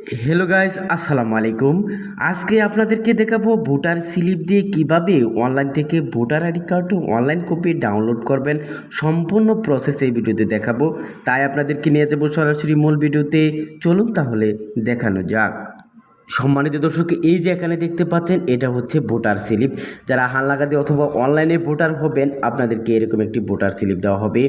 Hello guys, আসসালামু আলাইকুম। আজকে আপনাদেরকে দেখাবো ভোটার স্লিপ দিয়ে কিভাবে অনলাইন থেকে voter ID card online copy download করবেন। সম্পূর্ণ প্রসেস এই ভিডিওতে দেখাবো, তাই আপনাদেরকে নিয়ে যাবো সরাসরি মূল ভিডিওতে। চলুন তাহলে দেখানো যাক। সম্মানিত দর্শক, এই যে এখানে দেখতে পাচ্ছেন, এটা হচ্ছে ভোটার স্লিপ। যারা হালনাগাদে অথবা অনলাইনে ভোটার হবেন, আপনাদেরকে এরকম একটি ভোটার স্লিপ দেওয়া হবে।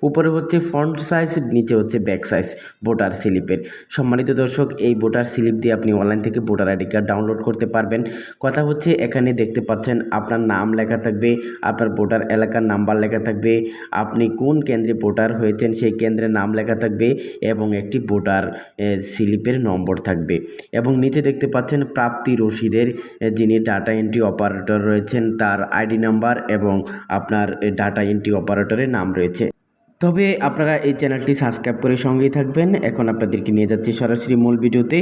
উপরে হচ্ছে ফ্রন্ট সাইজ, নিচে হচ্ছে ব্যাক সাইজ ভোটার স্লিপের। সম্মানিত দর্শক, এই ভোটার স্লিপ দিয়ে আপনি অনলাইন থেকে ভোটার আইডি কার্ড ডাউনলোড করতে পারবেন। কথা হচ্ছে, এখানে দেখতে পাচ্ছেন আপনার নাম লেখা থাকবে, আপনার ভোটার এলাকার নাম্বার লেখা থাকবে, আপনি কোন কেন্দ্রে ভোটার হয়েছেন সেই কেন্দ্রের নাম লেখা থাকবে এবং একটি ভোটার স্লিপের নম্বর থাকবে। এবং নিচে দেখতে পাচ্ছেন প্রাপ্তি রসিদের যিনি ডাটা এন্ট্রি অপারেটর রয়েছেন তার আইডি নাম্বার এবং আপনার ডাটা এন্ট্রি অপারেটরের নাম রয়েছে। তবে আপনারা এই চ্যানেলটি সাবস্ক্রাইব করে সঙ্গেই থাকবেন। এখন আপনাদেরকে নিয়ে যাচ্ছি সরাসরি মূল ভিডিওতে।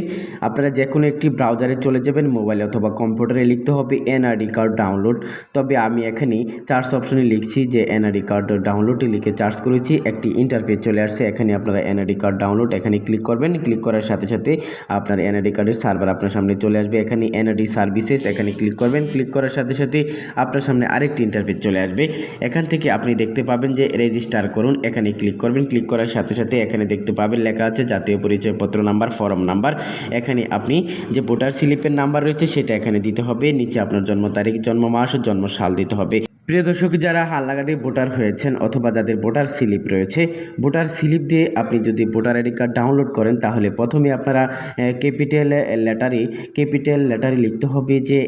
আপনারা যে কোনো একটি ব্রাউজারে চলে যাবেন, মোবাইলে অথবা কম্পিউটারে লিখতে হবে এনআইডি কার্ড ডাউনলোড। তবে আমি এখানে সার্চ অপশনে লিখছি যে এনআইডি কার্ড ডাউনলোডে লিখে সার্চ করেছি, একটি ইন্টারফেস চলে আসছে। এখানে আপনারা এনআইডি কার্ড ডাউনলোড এখানে ক্লিক করবেন। ক্লিক করার সাথে সাথে আপনার এনআইডি কার্ডের সার্ভার আপনার সামনে চলে আসবে। এখানে এনআইডি সার্ভিসেস এখানে ক্লিক করবেন। ক্লিক করার সাথে সাথে আপনার সামনে আরেকটি ইন্টারফেস চলে আসবে। এখান থেকে আপনি দেখতে পাবেন যে রেজিস্টার করুন, এখানে ক্লিক করবেন। ক্লিক করার সাথে সাথে এখানে দেখতে পাবেন লেখা আছে জাতীয় পরিচয়পত্র নাম্বার, ফর্ম নাম্বার। এখানে আপনি যে ভোটার স্লিপের নাম্বার রয়েছে সেটা এখানে দিতে হবে। নিচে আপনার জন্ম তারিখ, জন্ম মাস ও জন্ম সাল দিতে হবে। প্রিয় দর্শক, যারা হালনাগাদে ভোটার হয়েছেন অথবা যাদের ভোটার স্লিপ রয়েছে, ভোটার স্লিপ দিয়ে আপনি যদি ভোটার আইডি কার্ড ডাউনলোড করেন, তাহলে প্রথমে আপনারা ক্যাপিটাল লেটারে লিখতে হবে যে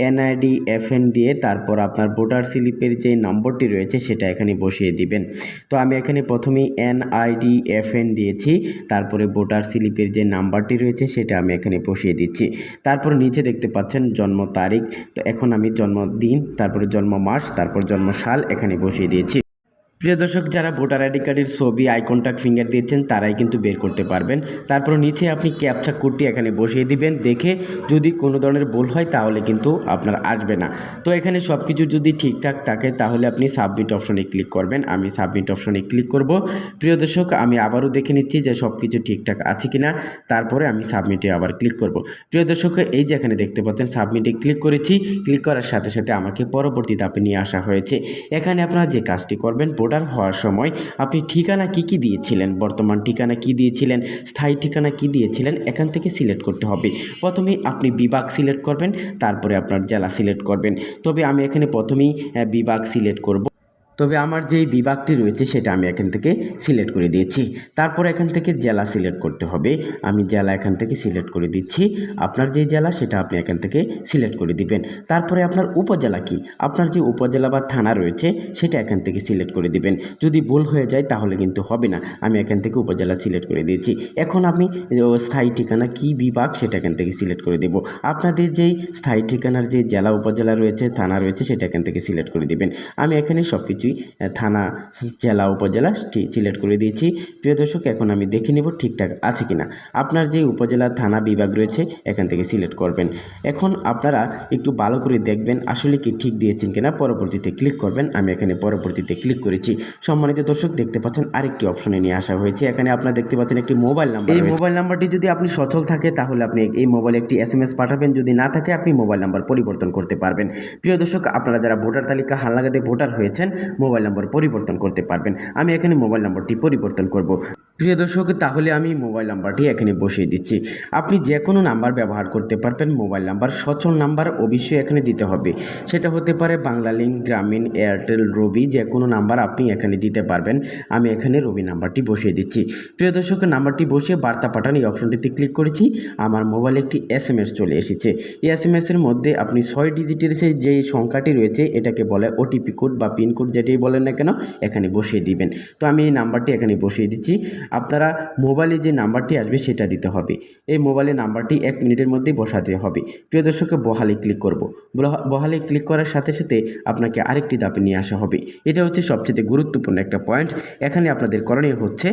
এনআইডিএফএন দিয়ে তারপর আপনার ভোটার স্লিপের যে নম্বরটি রয়েছে সেটা এখানে বসিয়ে দিবেন। তো আমি এখানে প্রথমেই এনআইডিএফএন দিয়েছি, তারপরে ভোটার স্লিপের যে নাম্বারটি রয়েছে সেটা আমি এখানে বসিয়ে দিচ্ছি। তারপর নিচে দেখতে পাচ্ছেন জন্ম তারিখ, তো এখন আমি জন্মদিন, তারপরে জন্ম মাস, তারপর জন্ম সাল এখানে বসিয়ে দিয়েছি। প্রিয় দর্শক, যারা ভোটার আইডি কার্ডের ছবি আই কন্টাক্ট ফিঙ্গার দিয়েছেন তারাই কিন্তু বের করতে পারবেন। তারপর নিচে আপনি ক্যাপচা কোডটি এখানে বসিয়ে দিবেন। দেখে যদি কোনো ধরনের ভুল হয় তাহলে কিন্তু আপনার আসবে না। তো এখানে সব কিছু যদি ঠিকঠাক থাকে তাহলে আপনি সাবমিট অপশনে ক্লিক করবেন। আমি সাবমিট অপশনে ক্লিক করব। প্রিয় দর্শক, আমি আবারও দেখে নিচ্ছি যে সব কিছু ঠিকঠাক আছে কিনা, তারপরে আমি সাবমিটে আবার ক্লিক করব। প্রিয় দর্শক, এই যে এখানে দেখতে পাচ্ছেন সাবমিটে ক্লিক করেছি। ক্লিক করার সাথে সাথে আমাকে পরবর্তী ধাপে নিয়ে আসা হয়েছে। এখানে আপনারা যে কাজটি করবেন, হওয়ার সময় আপনি ঠিকানা কি দিয়েছিলেন, বর্তমান ঠিকানা কি দিয়েছিলেন, স্থায়ী ঠিকানা কি দিয়েছিলেন, এখান থেকে সিলেক্ট করতে হবে। প্রথমেই আপনি বিভাগ সিলেক্ট করবেন, তারপরে আপনার জেলা সিলেক্ট করবেন। তবে আমি এখানে প্রথমেই বিভাগ সিলেক্ট করব। তবে আমার যেই বিভাগটি রয়েছে সেটা আমি এখান থেকে সিলেক্ট করে দিয়েছি। তারপর এখান থেকে জেলা সিলেক্ট করতে হবে। আমি জেলা এখান থেকে সিলেক্ট করে দিচ্ছি। আপনার যে জেলা সেটা আপনি এখান থেকে সিলেক্ট করে দিবেন। তারপরে আপনার উপজেলা কি, আপনার যে উপজেলা বা থানা রয়েছে সেটা এখান থেকে সিলেক্ট করে দিবেন। যদি ভুল হয়ে যায় তাহলে কিন্তু হবে না। আমি এখান থেকে উপজেলা সিলেক্ট করে দিয়েছি। এখন আমি স্থায়ী ঠিকানা কি বিভাগ সেটা এখান থেকে সিলেক্ট করে দেব। আপনাদের যেই স্থায়ী ঠিকানার যে জেলা উপজেলা রয়েছে, থানা রয়েছে, সেটা এখান থেকে সিলেক্ট করে দিবেন। আমি এখানে সব কিছুই থানা, জেলা, উপজেলা সিলেক্ট করে দিয়েছি। প্রিয় দর্শক, এখন আমি দেখে নেব ঠিকঠাক আছে কিনা। আপনার যে উপজেলা, থানা, বিভাগ রয়েছে এখান থেকে সিলেক্ট করবেন। এখন আপনারা একটু ভালো করে দেখবেন আসলে কি ঠিক দিয়েছেন কিনা, পরবর্তীতে ক্লিক করবেন। আমি এখানে পরবর্তীতে ক্লিক করেছি। সম্মানিত দর্শক, দেখতে পাচ্ছেন আরেকটি অপশনে নিয়ে আসা হয়েছে। এখানে আপনারা দেখতে পাচ্ছেন একটি মোবাইল নাম্বার। এই মোবাইল নাম্বারটি যদি আপনি সচল থাকে তাহলে আপনি এই মোবাইলে একটি SMS পাঠাবেন। যদি না থাকে আপনি মোবাইল নাম্বার পরিবর্তন করতে পারবেন। প্রিয় দর্শক, আপনারা যারা ভোটার তালিকা হালনাগাদে ভোটার হয়েছেন মোবাইল নাম্বার পরিবর্তন করতে পারবেন। আমি এখানে মোবাইল নাম্বারটি পরিবর্তন করব। প্রিয় দর্শক, তাহলে আমি মোবাইল নাম্বারটি এখানে বসিয়ে দিচ্ছি। আপনি যে কোনো নাম্বার ব্যবহার করতে পারবেন। মোবাইল নাম্বার সচল নাম্বার অবশ্যই এখানে দিতে হবে। সেটা হতে পারে বাংলালিংক, গ্রামীণ, এয়ারটেল, রবি, যে কোনো নাম্বার আপনি এখানে দিতে পারবেন। আমি এখানে রবি নাম্বারটি বসিয়ে দিচ্ছি। প্রিয় দর্শক, নাম্বারটি বসিয়ে বার্তা পাঠান এই অপশনটিতে ক্লিক করেছি। আমার মোবাইলে একটি SMS চলে এসেছে। এই SMS-এর মধ্যে আপনি 6 ডিজিটের যেই সংখ্যাটি রয়েছে এটাকে বলে OTP কোড বা পিন কোড, যেটাই বলেন না কেন এখানে বসিয়ে দিবেন। তো আমি এই নাম্বারটি এখানে বসিয়ে দিচ্ছি। আপনারা মোবাইলে যে নাম্বারটি আসবে সেটা দিতে হবে। এই মোবাইলের নাম্বারটি 1 মিনিটের মধ্যেই বসাতে হবে। প্রিয় দর্শক, বহালে ক্লিক করব। বহালে ক্লিক করার সাথে সাথে আপনাকে আরেকটি ধাপে নিয়ে আসা হবে। এটা হচ্ছে সবচেয়ে গুরুত্বপূর্ণ একটা পয়েন্ট। এখানে আপনাদের করণীয় হচ্ছে,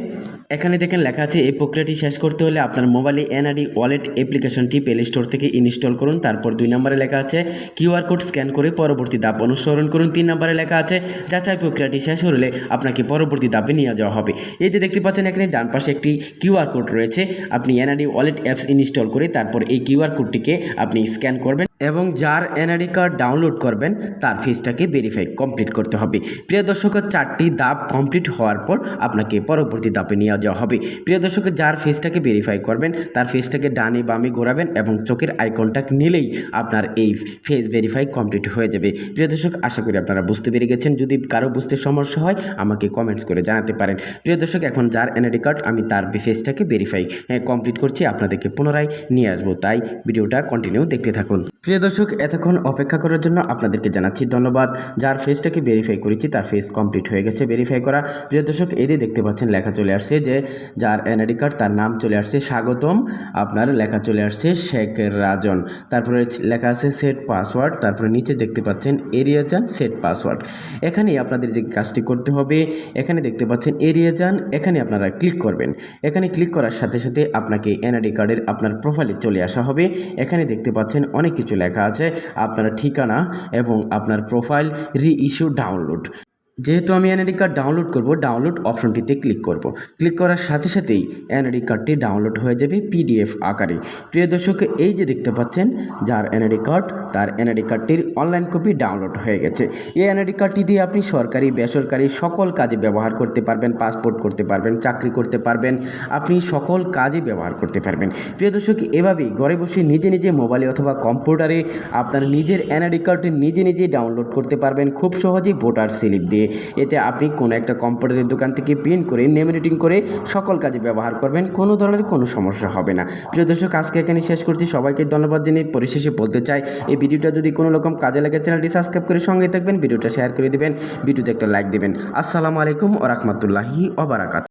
এখানে দেখেন লেখা আছে এই প্রক্রিয়াটি শেষ করতে হলে আপনার মোবাইলে এনআইডি ওয়ালেট অ্যাপ্লিকেশনটি প্লে স্টোর থেকে ইনস্টল করুন। তারপর 2 নম্বরে লেখা আছে QR কোড স্ক্যান করে পরবর্তী ধাপ অনুসরণ করুন। 3 নম্বরে লেখা আছে যাচাই প্রক্রিয়াটি শেষ হলে আপনাকে পরবর্তী ধাপে নিয়ে যাওয়া হবে। এই যে দেখতে পাচ্ছেন এখানে ডান পাশে একটি কিউআর কোড রয়েছে, আপনি এনআইডি ওয়ালেট অ্যাপস ইনস্টল করে তারপর এই কিউআর কোডটিকে আপনি স্ক্যান করবেন এবং যার এনআইডি কার্ড ডাউনলোড করবেন তার ফেসটাকে ভেরিফাই কমপ্লিট করতে হবে। প্রিয় দর্শক, 4টি ধাপ কমপ্লিট হওয়ার পর আপনাকে পরবর্তী ধাপে নিয়ে যাওয়া হবে। প্রিয় দর্শক, যার ফেসটাকে ভেরিফাই করবেন তার ফেসটাকে ডানে বামে ঘোরাবেন এবং চোখের আই কন্ট্যাক্ট নিলেই আপনার এই ফেস ভেরিফাই কমপ্লিট হয়ে যাবে। প্রিয় দর্শক, আশা করি আপনারা বুঝতে পেরে গেছেন। যদি কারো বুঝতে সমস্যা হয় আমাকে কমেন্টস করে জানাতে পারেন। প্রিয় দর্শক, এখন যার এনআইডি কার্ড আমি তার ফেসটাকে ভেরিফাই কমপ্লিট করছি, আপনাদেরকে পুনরায় নিয়ে আসবো, তাই ভিডিওটা কন্টিনিউ দেখতে থাকুন। প্রিয় দর্শক, এতক্ষণ অপেক্ষা করার জন্য আপনাদেরকে জানাচ্ছি ধন্যবাদ। যার ফেসটাকে ভেরিফাই করেছি তার ফেস কমপ্লিট হয়ে গেছে ভেরিফাই করা। প্রিয় দর্শক, এদিকে দেখতে পাচ্ছেন লেখা চলে আসছে যে যার এনআইডি কার্ড তার নাম চলে আসছে স্বাগতম, আপনার লেখা চলে আসছে শেখ রাজন, তারপরে লেখা আছে সেট পাসওয়ার্ড, তারপরে নিচে দেখতে পাচ্ছেন এরিয়া যান সেট পাসওয়ার্ড। এখানে আপনাদের যে কাজটি করতে হবে, এখানে দেখতে পাচ্ছেন এরিয়া যান, এখানে আপনারা ক্লিক করবেন। এখানে ক্লিক করার সাথে সাথে আপনাকে এনআইডি কার্ডের আপনার প্রোফাইলে চলে আসা হবে। এখানে দেখতে পাচ্ছেন অনেক কিছু লেখা আছে, আপনার ঠিকানা এবং আপনার প্রোফাইল রি-ইস্যু ডাউনলোড। যেহেতু আমি এনআইডি কার্ড ডাউনলোড করব, ডাউনলোড অপশনটিতে ক্লিক করব। ক্লিক করার সাথে সাথেই এনআইডি কার্ডটি ডাউনলোড হয়ে যাবে পিডিএফ আকারে। প্রিয় দর্শক, এই যে দেখতে পাচ্ছেন যার এনআইডি কার্ড তার এনআইডি কার্ডটির অনলাইন কপি ডাউনলোড হয়ে গেছে। এই এনআইডি কার্ডটি দিয়ে আপনি সরকারি বেসরকারি সকল কাজে ব্যবহার করতে পারবেন, পাসপোর্ট করতে পারবেন, চাকরি করতে পারবেন, আপনি সকল কাজে ব্যবহার করতে পারবেন। প্রিয় দর্শক, এভাবেই ঘরে বসে নিজে নিজে মোবাইলে অথবা কম্পিউটারে আপনার নিজের এনআইডি কার্ডটি নিজে নিজে ডাউনলোড করতে পারবেন খুব সহজেই ভোটার স্লিপ দিয়ে। এতে আপনি কোনো একটা কম্পিউটারের দোকান থেকে প্রিন্ট করে লেমিনেটিং করে সকল কাজে ব্যবহার করবেন, কোনো ধরনের কোনো সমস্যা হবে না। প্রিয় দর্শক, আজকে এখানে শেষ করছি। সবাইকে ধন্যবাদ জানিয়ে পরিশেষে বলতে চাই, এই ভিডিওটা যদি কোনো রকম কাজে লাগে চ্যানেলটি সাবস্ক্রাইব করে সঙ্গে থাকবেন, ভিডিওটা শেয়ার করে দিবেন, ভিডিওতে একটা লাইক দিবেন। আসসালামু আলাইকুম ওয়া রাহমাতুল্লাহি ওয়া বারাকাতুহু।